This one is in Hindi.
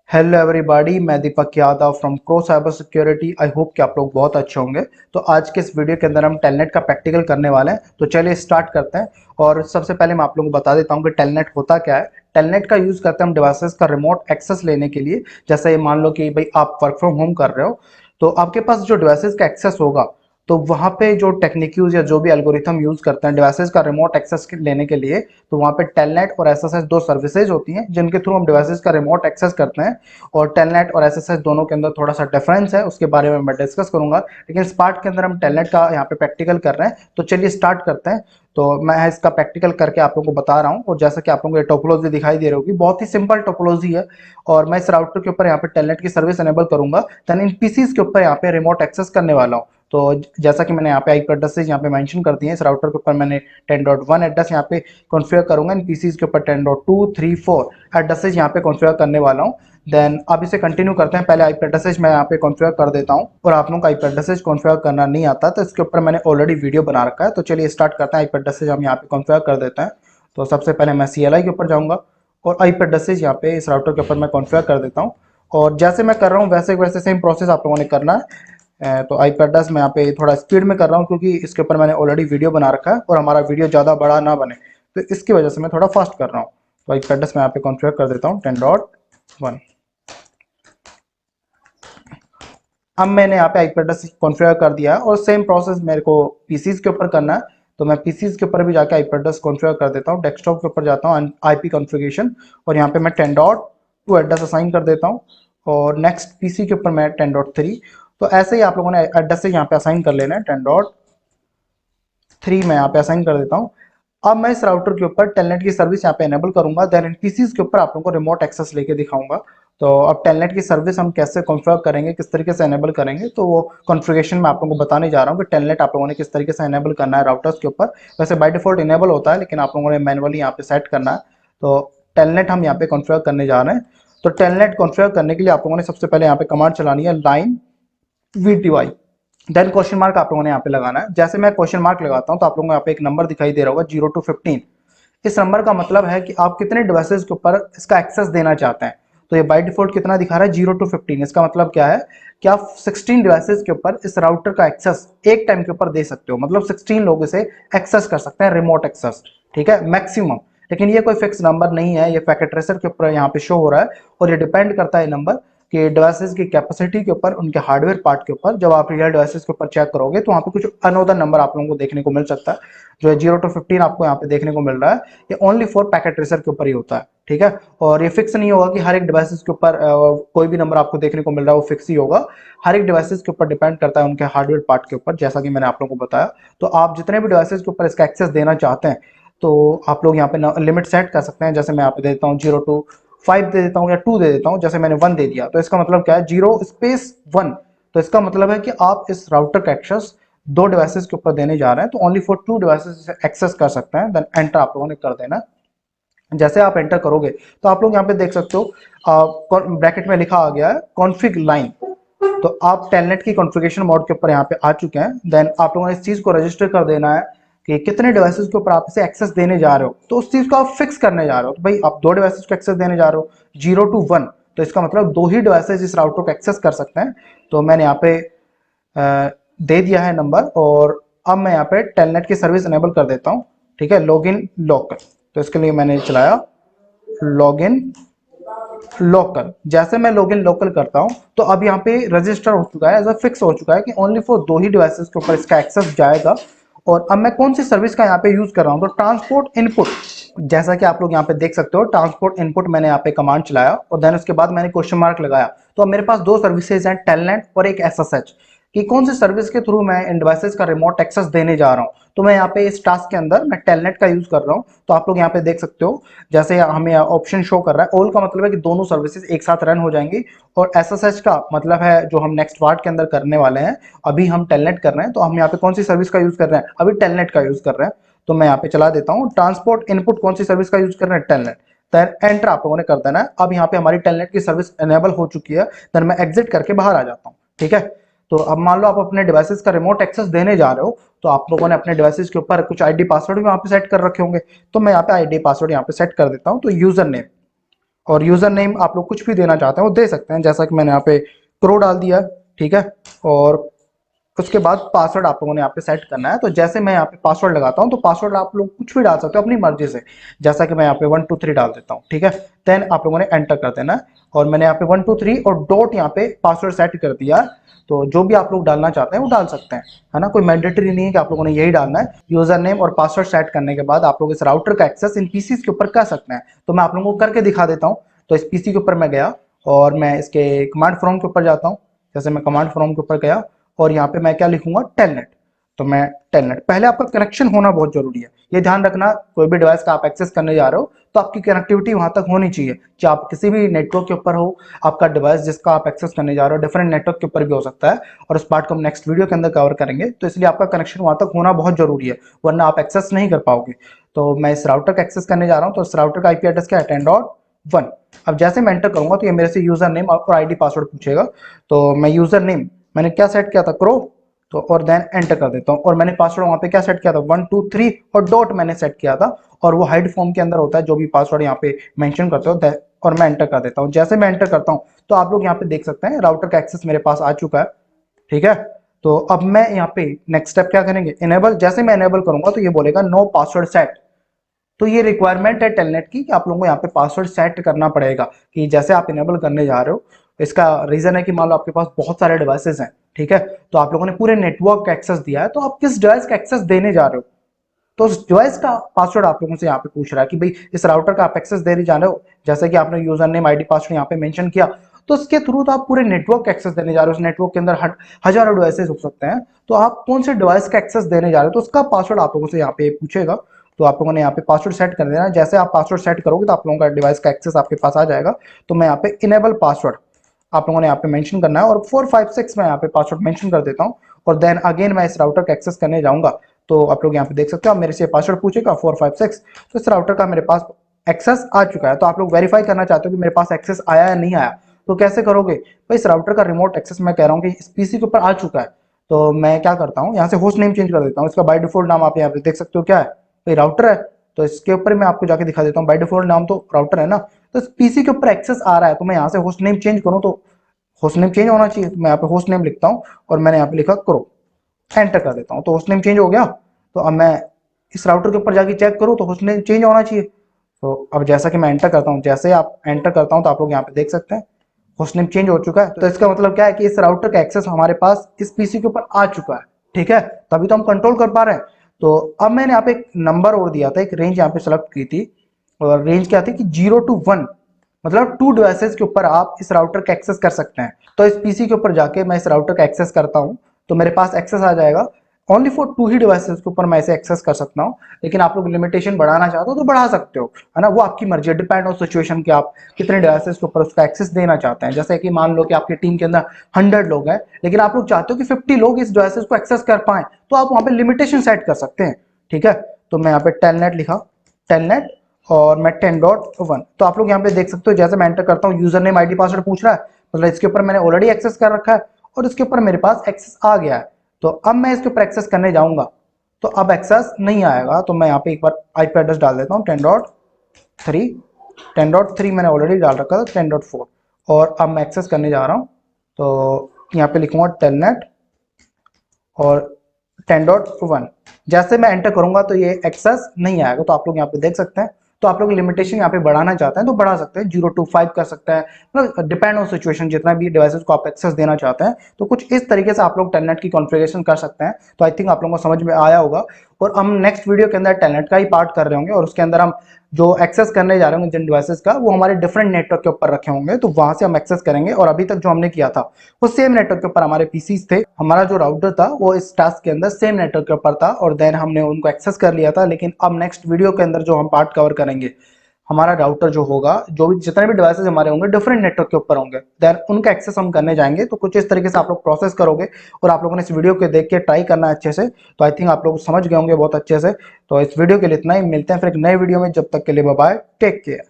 हेलो एवरीबॉडी, मैं Deepak Yadav from Crow cyber security. I hope कि आप लोग बहुत अच्छे होंगे। तो आज के इस वीडियो के अंदर हम टेलनेट का प्रैक्टिकल करने वाले हैं। तो चलिए स्टार्ट करते हैं। और सबसे पहले मैं आप लोगों को बता देता हूं कि टेलनेट होता क्या है। टेलनेट का यूज़ करते हैं हम डिवाइसेस का रिमोट एक्सेस लेने के लिए। जैसे ये मान लो कि भाई आप वर्क फ्रॉम होम कर रहे हो, तो आपके पास जो डिवाइसेस का एक्सेस होगा, तो वहाँ पे जो टेक्निक यूज या जो भी एल्गोरिथम यूज करते हैं डिवाइसेस का रिमोट एक्सेस लेने के लिए, तो वहाँ पे टेलनेट और एसएसएच दो सर्विसेज होती हैं जिनके थ्रू हम डिवाइसेस का रिमोट एक्सेस करते हैं। और टेलनेट और एसएसएच दोनों के अंदर थोड़ा सा डिफरेंस है, उसके बारे में मैं डिस्कस करूंगा। लेकिन इस पार्ट के अंदर हम टेलनेट का यहाँ पे प्रैक्टिकल कर रहे हैं, तो चलिए स्टार्ट करते हैं। तो मैं इसका प्रैक्टिकल करके आप लोगों को बता रहा हूँ। और जैसा कि आप लोगों को ये टोपोलॉजी दिखाई दे रही होगी, बहुत ही सिंपल टोपोलॉजी है। और मैं इस राउटर के ऊपर यहाँ पे टेलनेट की सर्विस एनेबल करूंगा, देन इन पीसीज के ऊपर यहाँ पे रिमोट एक्सेस करने वाला हूँ। तो जैसा कि मैंने यहाँ पे आईपी एड्रेसेस यहाँ पे मेंशन कर दिए हैं, इस राउटर के ऊपर मैंने 10.1 एड्रेस यहाँ पे कॉन्फ़िगर करूंगा, इन पीसीज के ऊपर 10.2, 3, 4 एड्रेसेस यहाँ पे कॉन्फ़िगर करने वाला हूँ। देन अब इसे कंटिन्यू करते हैं। पहले आईपी एड्रेसेस मैं यहाँ पे कॉन्फ़िगर कर देता हूँ, और आप लोगों को आईपी एड्रेसेस कॉन्फ़िगर करना नहीं आता तो इसके ऊपर मैंने ऑलरेडी वीडियो बना रखा है। तो चलिए स्टार्ट करते हैं। आईपी एड्रेसेस हम यहाँ पे कॉन्फ़िगर कर देते हैं। तो सबसे पहले मैं CLI के ऊपर जाऊँगा और आईपी एड्रेसेस यहाँ पे इस राउटर के ऊपर मैं कॉन्फ़िगर कर देता हूँ। और जैसे मैं कर रहा हूँ वैसे वैसे सेम प्रोसेस आप लोगों ने करना है। तो आईपी एड्रेस मैं यहाँ पे थोड़ा स्पीड में कर रहा हूँ क्योंकि इसके ऊपर मैंने ऑलरेडी वीडियो बना रखा है और हमारा वीडियो ज़्यादा बड़ा ना बने, तो इसकी वजह से मैं थोड़ा फास्ट कर रहा हूँ। तो आईपी एड्रेस मैं यहाँ पे कॉन्फ़िगर कर देता हूँ 10.1। अब मैंने यहाँ पे आईपी एड्रेस कॉन्फ़िगर कर दिया है और सेम प्रोसेस मेरे को पीसीज के ऊपर करना है। तो मैं पीसीज के ऊपर भी जाके आईपी एड्रेस कॉन्फ़िगर कर देता हूँ। डेस्कटॉप के ऊपर जाता हूँ, आईपी कॉन्फ़िगरेशन, और यहाँ पे मैं 10.2 एड्रेस असाइन कर देता हूँ। और नेक्स्ट पीसी के ऊपर मैं 10.3। तो ऐसे ही आप लोगों ने एड्रेस से यहाँ पे असाइन कर लेना है। 10.3 मैं यहाँ पे असाइन कर देता हूँ। अब मैं इस राउटर के ऊपर टेलनेट की सर्विस यहाँ पे एनेबल करूंगा, देन इन पीसीज के ऊपर आप लोगों को रिमोट एक्सेस लेके दिखाऊंगा। तो अब टेलनेट की सर्विस हम कैसे कॉन्फ़िगर करेंगे, किस तरीके से एनेबल करेंगे, तो वो कॉन्फ़िगरेशन मैं आप लोगों को बताने जा रहा हूँ कि टेलनेट आप लोगों ने किस तरीके से एनेबल करना है राउटर्स के ऊपर। वैसे बाय डिफॉल्ट इनेबल होता है, लेकिन आप लोगों ने मैनुअली यहाँ पे सेट करना है। तो टेलनेट हम यहाँ पे कॉन्फ़िगर करने जा रहे हैं। तो टेलनेट कॉन्फ़िगर करने के लिए आप लोगों ने सबसे पहले यहाँ पे कमांड चलानी है, line VTY, then question mark आप लोगों ने यहाँ पे लगाना है। जैसे मैं क्वेश्चन मार्क लगाता हूँ तो आप लोगों को यहाँ पे एक नंबर दिखाई दे रहा होगा 0 to 15। इस नंबर का मतलब है कि आप कितने डिवाइसेस के ऊपर इसका एक्सेस देना चाहते हैं। तो ये बाय डिफॉल्ट कितना दिखा रहा है, 0 to 15। इसका मतलब क्या है कि आप 16 डिवाइसेस के ऊपर इस राउटर का एक्सेस एक टाइम के ऊपर दे सकते हो। मतलब 16 लोग इसे एक्सेस कर सकते हैं, रिमोट एक्सेस, ठीक है, मैक्सिमम। लेकिन ये कोई फिक्स नंबर नहीं है, ये पैकेट ट्रेसर के ऊपर यहाँ पे शो हो रहा है। और ये डिपेंड करता है नंबर कि डिवाइसेस की कैपेसिटी के ऊपर, उनके हार्डवेयर पार्ट के ऊपर। जब आप रियल डिवाइसेस के ऊपर चेक करोगे तो वहाँ पे कुछ अनोदर नंबर आप लोगों को देखने को मिल सकता है। जो है 0 to 15 आपको यहाँ पे देखने को मिल रहा है, ये ओनली फॉर पैकेट ट्रेसर के ऊपर ही होता है, ठीक है। और ये फिक्स नहीं होगा कि हर एक डिवाइसेस के ऊपर कोई भी नंबर आपको देखने को मिल रहा है वो फिक्स ही होगा। हर एक डिवाइसेस के ऊपर डिपेंड करता है उनके हार्डवेयर पार्ट के ऊपर, जैसा कि मैंने आप लोगों को बताया। तो आप जितने भी डिवाइसेस के ऊपर इसका एक्सेस देना चाहते हैं, तो आप लोग यहाँ पे लिमिट सेट कर सकते हैं। जैसे मैं यहाँ पे देता हूँ 0 to 5 दे देता हूँ या 2 दे देता हूँ। जैसे मैंने 1 दे दिया तो इसका मतलब क्या है, 0 स्पेस 1। तो इसका मतलब है कि आप इस राउटर का एक्सेस दो डिवाइसेस के ऊपर देने जा रहे हैं, तो ओनली फॉर 2 डिवाइसेस एक्सेस कर सकते हैं। देन एंटर आप लोगों ने कर देना। जैसे आप एंटर करोगे तो आप लोग यहाँ पे देख सकते हो ब्रैकेट में लिखा आ गया है कॉन्फ़िग लाइन। तो आप टेलनेट की कॉन्फ़िगरेशन मोड के ऊपर यहाँ पे आ चुके हैं। देन आप लोगों ने इस चीज को रजिस्टर कर देना है कि कितने डिवाइसेस के ऊपर आप इसे एक्सेस देने जा रहे हो। तो उस चीज को आप फिक्स करने जा रहे हो। तो भाई आप दो डिवाइसेस को एक्सेस देने जा रहे हो, 0 to 1, तो इसका मतलब दो ही डिवाइसेस इस राउटर को एक्सेस कर सकते हैं। तो मैंने यहाँ पे दे दिया है नंबर। और अब मैं यहाँ पे टेलनेट की सर्विस एनेबल कर देता हूँ, ठीक है, लॉगिन लोकल। तो इसके लिए मैंने चलाया लॉगिन लोकल। जैसे मैं लॉगिन लोकल करता हूं तो अब यहाँ पे रजिस्टर हो चुका है, एज फिक्स हो चुका है कि ओनली फॉर दो ही डिवाइसेस के ऊपर इसका एक्सेस जाएगा। और अब मैं कौन सी सर्विस का यहाँ पे यूज कर रहा हूँ, तो ट्रांसपोर्ट इनपुट। जैसा कि आप लोग यहाँ पे देख सकते हो, ट्रांसपोर्ट इनपुट मैंने यहाँ पे कमांड चलाया और देन उसके बाद मैंने क्वेश्चन मार्क लगाया। तो अब मेरे पास दो सर्विसेज हैं, टेलनेट और एक एसएसएच, कि कौन सी सर्विस के थ्रू मैं इन डिवाइसेस का रिमोट एक्सेस देने जा रहा हूँ। तो मैं यहाँ पे इस टास्क के अंदर मैं टेलनेट का यूज कर रहा हूँ। तो आप लोग यहाँ पे देख सकते हो, जैसे हमें ऑप्शन शो कर रहा है, ऑल का मतलब है कि दोनों सर्विसेज एक साथ रन हो जाएंगी। और एसएसएच का मतलब है जो हम नेक्स्ट पार्ट के अंदर करने वाले हैं, अभी हम टेलनेट कर रहे हैं, तो हम यहाँ पे कौन सी सर्विस का यूज कर रहे हैं, अभी टेलनेट का यूज कर रहे हैं। तो मैं यहाँ पे चला देता हूँ ट्रांसपोर्ट इनपुट, कौन सी सर्विस का यूज कर रहे हैं, टेलनेट। देन एंटर आप लोगों ने कर देना है। अब यहाँ पे हमारी टेलनेट की सर्विस एनेबल हो चुकी है। देन मैं एग्जिट करके बाहर आ जाता हूँ, ठीक है। तो अब मान लो आप अपने डिवाइसेस का रिमोट एक्सेस देने जा रहे हो, तो आप लोगों ने अपने डिवाइसेस के ऊपर कुछ आईडी पासवर्ड भी वहां पे सेट कर रखे होंगे। तो मैं यहाँ पे आईडी पासवर्ड यहाँ पे सेट कर देता हूँ। तो यूजर नेम, और यूज़र नेम आप लोग कुछ भी देना चाहते हैं वो दे सकते हैं, जैसा कि मैंने यहाँ पे क्रो डाल दिया, ठीक है। और उसके बाद पासवर्ड आप लोगों ने यहाँ पे सेट करना है। तो जैसे मैं यहाँ पे पासवर्ड लगाता हूँ तो पासवर्ड आप लोग कुछ भी डाल सकते हो अपनी मर्जी से, जैसा कि मैं यहाँ पे 123 डाल देता हूँ, ठीक है। देन आप लोगों ने एंटर कर देना है, और मैंने यहाँ पे 123 और डॉट यहाँ पे पासवर्ड सेट कर दिया। तो जो भी आप लोग डालना चाहते हैं वो डाल सकते हैं, है ना, कोई मैंडेटरी नहीं है कि आप लोगों ने यही डालना है। यूजर नेम और पासवर्ड सेट करने के बाद आप लोग इस राउटर का एक्सेस इन पीसीज के ऊपर कर सकते हैं। तो मैं आप लोगों को करके दिखा देता हूँ। तो इस पीसी के ऊपर मैं गया और मैं इसके कमांड फ्रॉम के ऊपर जाता हूँ। जैसे मैं कमांड फ्रॉम के ऊपर गया और यहाँ पे मैं क्या लिखूंगा, टेलनेट। तो मैं टेलनेट, पहले आपका कनेक्शन होना बहुत जरूरी है, ये ध्यान रखना। कोई भी डिवाइस का आप एक्सेस करने जा रहे हो तो आपकी कनेक्टिविटी वहां तक होनी चाहिए, चाहे आप किसी भी नेटवर्क के ऊपर हो। आपका डिवाइस जिसका आप एक्सेस करने जा रहे हो डिफरेंट नेटवर्क के ऊपर भी हो सकता है, और उस पार्ट को हम नेक्स्ट वीडियो के अंदर कवर करेंगे। तो इसलिए आपका कनेक्शन वहां तक होना बहुत जरूरी है, वरना आप एक्सेस नहीं कर पाओगे। तो मैं इस राउटर का एक्सेस करने जा रहा हूँ। तो इस राउटर का आईपी एड्रेस क्या है, 10.1। अब जैसे मैं एंटर करूंगा तो ये मेरे से यूजर नेम और आईडी पासवर्ड पूछेगा। तो मैं यूजर नेम मैंने क्या सेट किया था, क्रो। तो और देन एंटर कर देता हूँ। और मैंने पासवर्ड वहां पे क्या सेट किया था, 123 और डॉट मैंने सेट किया था। और वो हाइड फॉर्म के अंदर होता है जो भी पासवर्ड यहाँ पे मेंशन करते हो। और मैं एंटर कर देता हूँ। जैसे मैं एंटर करता हूँ तो आप लोग यहाँ पे देख सकते हैं राउटर का एक्सेस मेरे पास आ चुका है, ठीक है। तो अब मैं यहाँ पे नेक्स्ट स्टेप क्या करेंगे, इनेबल। जैसे मैं इनेबल करूंगा तो ये बोलेगा नो पासवर्ड सेट। तो ये रिक्वायरमेंट है टेलनेट की कि आप लोगों को यहाँ पे पासवर्ड सेट करना पड़ेगा, कि जैसे आप इनेबल करने जा रहे हो। इसका रीजन है कि मान लो आपके पास बहुत सारे डिवाइसेस हैं, ठीक है। तो आप लोगों ने पूरे नेटवर्क का एक्सेस दिया है, तो आप किस डिवाइस का एक्सेस देने जा रहे हो, तो उस डिवाइस का पासवर्ड आप लोगों से यहाँ पे पूछ रहा है कि भाई इस राउटर का आप एक्सेस देने जा रहे हो। जैसे कि आपने यूजर नेम आईडी पासवर्ड यहाँ पे मेंशन किया, तो उसके थ्रू तो आप पूरे नेटवर्क का एक्सेस देने जा रहे हो। उस नेटवर्क के अंदर हजारों डिवाइसेस हो सकते हैं, तो आप कौन से डिवाइस का एक्सेस देने जा रहे हो तो उसका पासवर्ड आप लोगों से यहाँ पे पूछेगा। तो आप लोगों ने यहाँ पे पासवर्ड सेट कर देना है। जैसे आप पासवर्ड सेट करोगे तो आप लोगों का डिवाइस का एक्सेस आपके पास आ जाएगा। तो मैं यहाँ पे इनेबल पासवर्ड आप लोगों ने यहाँ पे मेंशन करना है, और 456 मैं यहाँ पे पासवर्ड मेंशन कर देता हूँ। और देन अगेन मैं इस राउटर का एक्सेस करने जाऊंगा। तो आप लोग यहाँ पे देख सकते हो, मेरे से पासवर्ड पूछेगा 456। तो इस राउटर का मेरे पास एक्सेस आ चुका है। तो आप लोग वेरीफाई करना चाहते हो कि मेरे पास एक्सेस आया या नहीं आया, तो कैसे करोगे भाई, इस राउटर का रिमोट एक्सेस मैं कह रहा हूँ कि इस पीसी के ऊपर आ चुका है। तो मैं क्या करता हूँ, यहाँ से होस्ट नेम चेंज कर देता हूँ। इसका बाय डिफॉल्ट नाम आप यहाँ पे देख सकते हो क्या है, भाई राउटर है। तो इसके ऊपर मैं आपको जाके दिखा देता हूँ, बाय डिफॉल्ट नाम तो राउटर है ना। तो इस पीसी के ऊपर एक्सेस आ रहा है, तो मैं यहाँ से होस्ट नेम चेंज करूँ तो होस्ट नेम चेंज होना चाहिए। तो मैं यहाँ पे होस्ट नेम लिखता हूँ और मैंने यहाँ पे लिखा करो, एंटर कर देता हूँ। तो होस्ट नेम चेंज हो गया। तो अब मैं इस राउटर के ऊपर जाके चेक करूँ तो होस्ट नेम चेंज होना चाहिए। तो अब जैसा कि मैं एंटर करता हूँ, जैसे आप एंटर करता हूँ तो आप लोग यहाँ पे देख सकते हैं होस्ट नेम चेंज हो चुका है। तो इसका मतलब क्या है कि इस राउटर का एक्सेस हमारे पास इस पीसी के ऊपर आ चुका है, ठीक है। तभी तो हम कंट्रोल कर पा रहे हैं। तो अब मैंने यहाँ पे एक नंबर और दिया था, एक रेंज यहाँ पे सेलेक्ट की थी, और रेंज क्या थी कि 0 to 1, मतलब 2 डिवाइसेस के ऊपर आप इस राउटर का एक्सेस कर सकते हैं। तो इस पीसी के ऊपर जाके मैं इस राउटर का एक्सेस करता हूँ तो मेरे पास एक्सेस आ जाएगा। ओनली फॉर 2 ही डिवाइसेस के ऊपर मैं इसे एक्सेस कर सकता हूँ। लेकिन आप लोग लिमिटेशन बढ़ाना चाहते हो तो बढ़ा सकते हो, है ना, वो आपकी मर्जी है। डिपेंड ऑन सिचुएशन कि आप कितने डिवाइसेस के ऊपर उसका एक्सेस देना चाहते हैं। जैसे कि मान लो कि आपकी टीम के अंदर 100 लोग हैं, लेकिन आप लोग चाहते हो कि 50 लोग इस डिवाइसेस को एक्सेस कर पाए, तो आप वहां पे लिमिटेशन सेट कर सकते हैं, ठीक है। तो मैं यहाँ पे टेलनेट लिखा, टेलनेट, और मैं 10.1। तो आप लोग यहाँ पे देख सकते हो, जैसे मैं एंटर करता हूँ यूजर नेम आईडी पासवर्ड पूछ रहा है, मतलब इसके ऊपर मैंने ऑलरेडी एक्सेस कर रखा है और इसके ऊपर मेरे पास एक्सेस आ गया है। तो अब मैं इसके ऊपर एक्सेस करने जाऊंगा तो अब एक्सेस नहीं आएगा। तो मैं यहाँ पे एक बार आईपी एड्रेस डाल देता हूँ, 10.3। 10.3 मैंने ऑलरेडी डाल रखा था, 10.4। और अब मैं एक्सेस करने जा रहा हूँ। तो यहाँ पे लिखूंगा टेलनेट और 10.1। जैसे मैं एंटर करूंगा तो ये एक्सेस नहीं आएगा। तो आप लोग यहाँ पे देख सकते हैं। तो आप लोग लिमिटेशन यहाँ पे बढ़ाना चाहते हैं तो बढ़ा सकते हैं, 0 to 5 कर सकते हैं, मतलब डिपेंड ऑन सिचुएशन, जितना भी डिवाइसेस को आप एक्सेस देना चाहते हैं। तो कुछ इस तरीके से आप लोग टेलनेट की कॉन्फ़िगरेशन कर सकते हैं। तो आई थिंक आप लोगों को समझ में आया होगा। और हम नेक्स्ट वीडियो के अंदर टेलनेट का ही पार्ट कर रहे होंगे, और उसके अंदर हम जो एक्सेस करने जा रहे होंगे जिन डिवाइसेस का, वो हमारे डिफरेंट नेटवर्क के ऊपर रखे होंगे, तो वहां से हम एक्सेस करेंगे। और अभी तक जो हमने किया था वो सेम नेटवर्क के ऊपर हमारे पीसीज थे, हमारा जो राउटर था वो इस टास्क के अंदर सेम नेटवर्क के ऊपर था, और देन हमने उनको एक्सेस कर लिया था। लेकिन अब नेक्स्ट वीडियो के अंदर जो हम पार्ट कवर करेंगे, हमारा राउटर जो होगा, जो भी जितने भी डिवाइसेस हमारे होंगे डिफरेंट नेटवर्क के ऊपर होंगे, देन उनका एक्सेस हम करने जाएंगे। तो कुछ इस तरीके से आप लोग प्रोसेस करोगे, और आप लोगों ने इस वीडियो को देख के ट्राई करना है अच्छे से। तो आई थिंक आप लोग समझ गए होंगे बहुत अच्छे से। तो इस वीडियो के लिए इतना ही, मिलते हैं फिर एक नए वीडियो में। जब तक के लिए बाय बाय, टेक केयर।